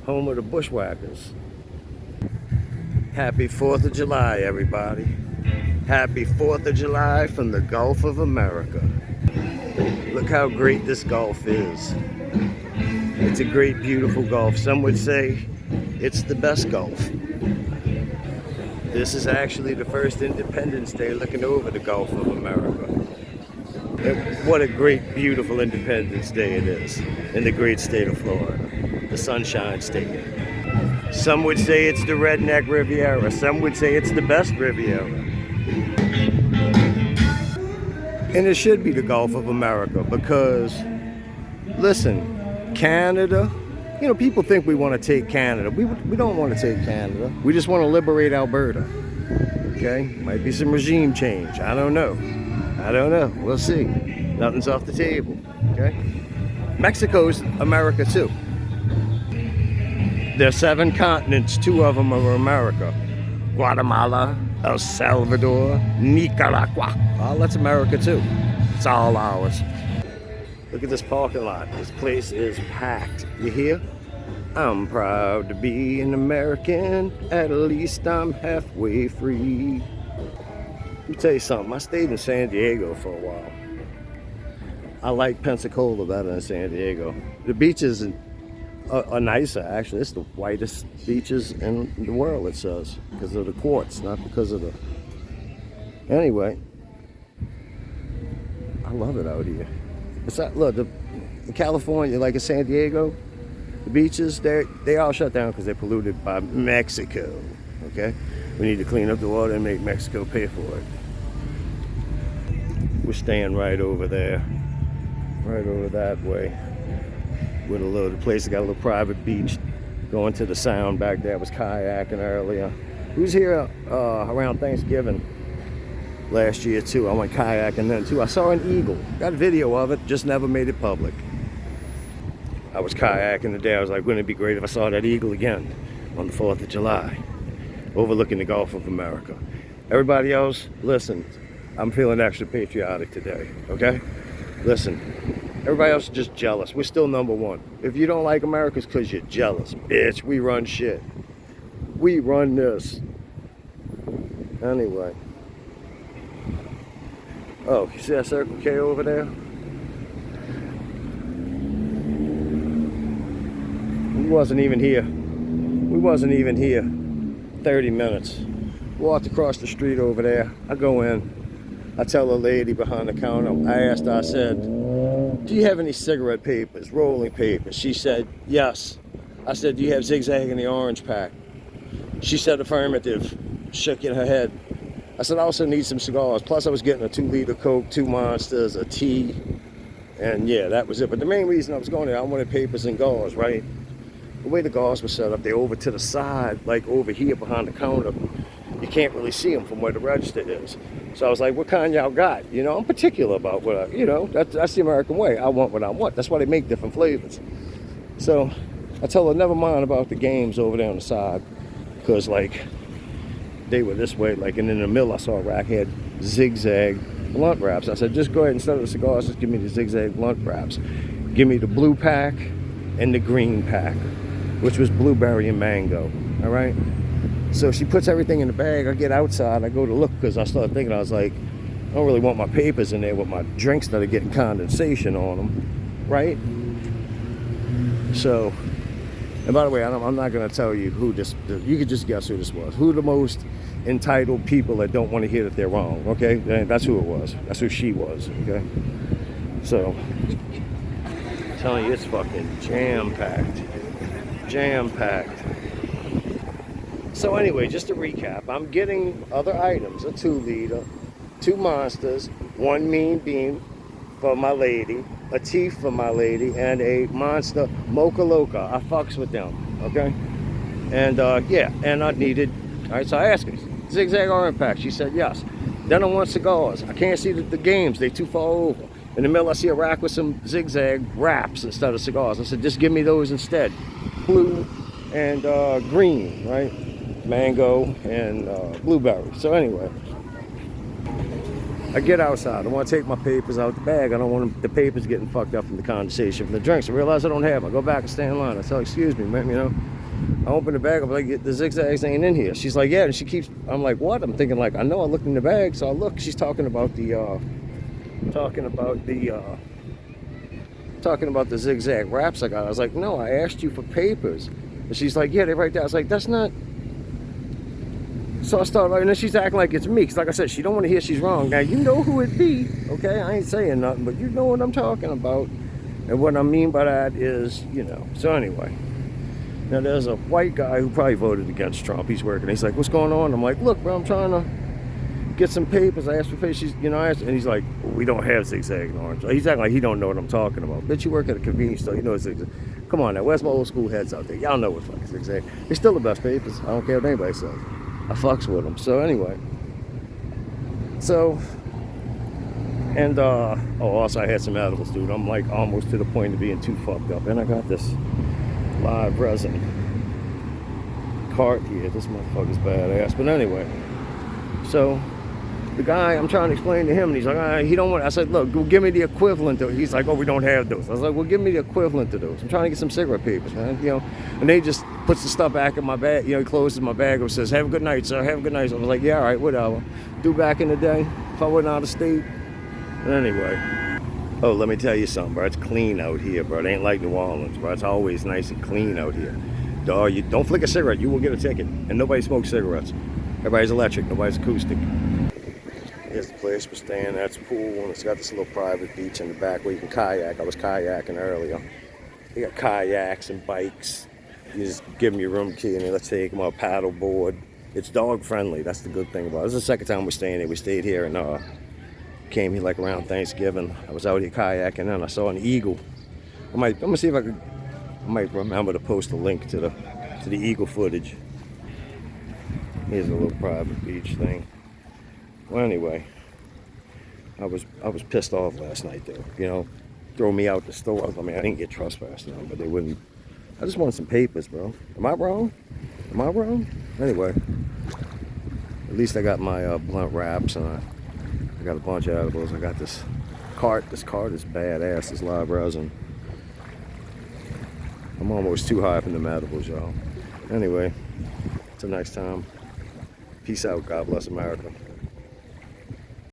home of the bushwhackers. Happy 4th of July, everybody. Happy 4th of July from the Gulf of America. Look how great this Gulf is. It's a great, beautiful Gulf. Some would say it's the best Gulf. This is actually the first Independence Day looking over the Gulf of America. And what a great, beautiful Independence Day it is in the great state of Florida, the Sunshine State. Some would say it's the redneck Riviera. Some would say it's the best Riviera. And it should be the Gulf of America because, listen, Canada, you know, people think we want to take Canada. We don't want to take Canada. We just want to liberate Alberta. Okay? Might be some regime change. I don't know. We'll see. Nothing's off the table. Okay? Mexico's America too. There's 7 continents, 2 of them are America. Guatemala, El Salvador, Nicaragua. All that's America too. It's all ours. Look at this parking lot. This place is packed. You hear? I'm proud to be an American. At least I'm halfway free. Let me tell you something. I stayed in San Diego for a while. I like Pensacola better than San Diego. The beaches are nicer, actually. It's the whitest beaches in the world, it says, because of the quartz, not because of the... Anyway, I love it out here. It's not, look, in California, like in San Diego, the beaches, they all shut down because they're polluted by Mexico, okay? We need to clean up the water and make Mexico pay for it. We're staying right over there, right over that way. With the place that got a little private beach. Going to the sound back there. I was kayaking earlier. We was here around Thanksgiving last year too. I went kayaking then too. I saw an eagle. Got a video of it, just never made it public. I was kayaking today. I was like, wouldn't it be great if I saw that eagle again on the 4th of July, overlooking the Gulf of America. Everybody else, listen, I'm feeling extra patriotic today, okay? Listen. Everybody else is just jealous. We're still #1. If you don't like America, it's because you're jealous. Bitch, we run shit. We run this. Anyway. Oh, you see that Circle K over there? We wasn't even here 30 minutes. Walked across the street over there. I go in. I tell a lady behind the counter, I asked her, I said, do you have any cigarette papers, rolling papers? She said, yes. I said, do you have zigzag in the orange pack? She said affirmative, shook in her head. I said, I also need some cigars. Plus I was getting a 2-liter Coke, 2 Monsters, a tea, and yeah, that was it. But the main reason I was going there, I wanted papers and gauze, right? The way the gauze was set up, they're over to the side, like over here behind the counter. You can't really see them from where the register is. So I was like, what kind y'all got? You know, I'm particular about what that's the American way. I want what I want. That's why they make different flavors. So I told her, never mind about the games over there on the side. Because, like, they were this way. Like, and in the middle, I saw a rack had zigzag blunt wraps. I said, just go ahead, instead of the cigars, just give me the zigzag blunt wraps. Give me the blue pack and the green pack, which was blueberry and mango. All right? So she puts everything in the bag. I get outside. I go to look because I started thinking, I was like, I don't really want my papers in there with my drinks that are getting condensation on them, right? So, and by the way, I'm not going to tell you who this, you could just guess who this was. Who the most entitled people that don't want to hear that they're wrong, okay? That's who it was. That's who she was, okay? So, I'm telling you, it's fucking jam-packed. Jam-packed. So anyway, just to recap, I'm getting other items, a 2-liter, 2 Monsters, 1 Mean Bean for my lady, a tea for my lady, and a Monster Mocha Loca. I fucks with them, okay? And yeah, and I needed, all right, so I asked her, zigzag orange pack. She said yes. Then I want cigars. I can't see the games, they too far over. In the middle, I see a rack with some zigzag wraps instead of cigars. I said, just give me those instead. Blue and green, right? Mango and blueberry. So anyway, I get outside. I want to take my papers out the bag. I don't want the papers getting fucked up from the condensation from the drinks. I realize I don't have them. I go back and stand in line. I tell, excuse me, man, you know, I open the bag, I'm like, the zigzags ain't in here. She's like, yeah, and she keeps, I'm like, what? I'm thinking like, I know I looked in the bag, so I look, she's talking about the, talking about the zigzag wraps I got. I was like, no, I asked you for papers. And she's like, yeah, they're right there. I was like, that's not. So I started, and then she's acting like it's me. Because like I said, she don't want to hear she's wrong. Now, you know who it be, okay? I ain't saying nothing, but you know what I'm talking about. And what I mean by that is, you know. So anyway. Now, there's a white guy who probably voted against Trump. He's working. He's like, what's going on? I'm like, look, bro, I'm trying to get some papers. I asked for papers. She's, you know, and he's like, well, we don't have zigzag and orange. He's acting like he don't know what I'm talking about. Bitch, you work at a convenience store. You know zigzag. Come on now, where's my old school heads out there? Y'all know what fucking zigzag. They're still the best papers. I don't care what anybody says. I fucks with them. So anyway. So, and also I had some edibles, dude. I'm like almost to the point of being too fucked up. And I got this live resin cart here. This motherfucker's badass. But anyway, so the guy, I'm trying to explain to him, and he's like, he don't want. I said, look, go give me the equivalent to. He's like, oh, we don't have those. I was like, well, give me the equivalent to those. I'm trying to get some cigarette papers, man. You know, and they just puts the stuff back in my bag. You know, he closes my bag and says, have a good night, sir. Have a good night. So I was like, yeah, all right, whatever. Do back in the day if I wasn't out of state. But anyway. Oh, let me tell you something, bro. It's clean out here, bro. It ain't like New Orleans, bro. It's always nice and clean out here. Dog, you don't flick a cigarette, you will get a ticket. And nobody smokes cigarettes. Everybody's electric, nobody's acoustic. Here's the place we're staying at. It's a pool, and it's got this little private beach in the back where you can kayak. I was kayaking earlier. They got kayaks and bikes. You just give them your room key and they let's take them on a paddle board. It's dog friendly. That's the good thing about it. This is the second time we're staying here. We stayed here and came here like around Thanksgiving. I was out here kayaking and I saw an eagle. I'm gonna see if I might remember to post a link to the eagle footage. Here's a little private beach thing. Well, anyway, I was pissed off last night though. You know, throw me out the store. I mean, I didn't get trespassed now, but they wouldn't. I just wanted some papers, bro. Am I wrong? Am I wrong? Anyway, at least I got my blunt wraps and I got a bunch of edibles. I got this cart. This cart is badass. This live resin. I'm almost too high from the edibles, y'all. Anyway, till next time. Peace out. God bless America.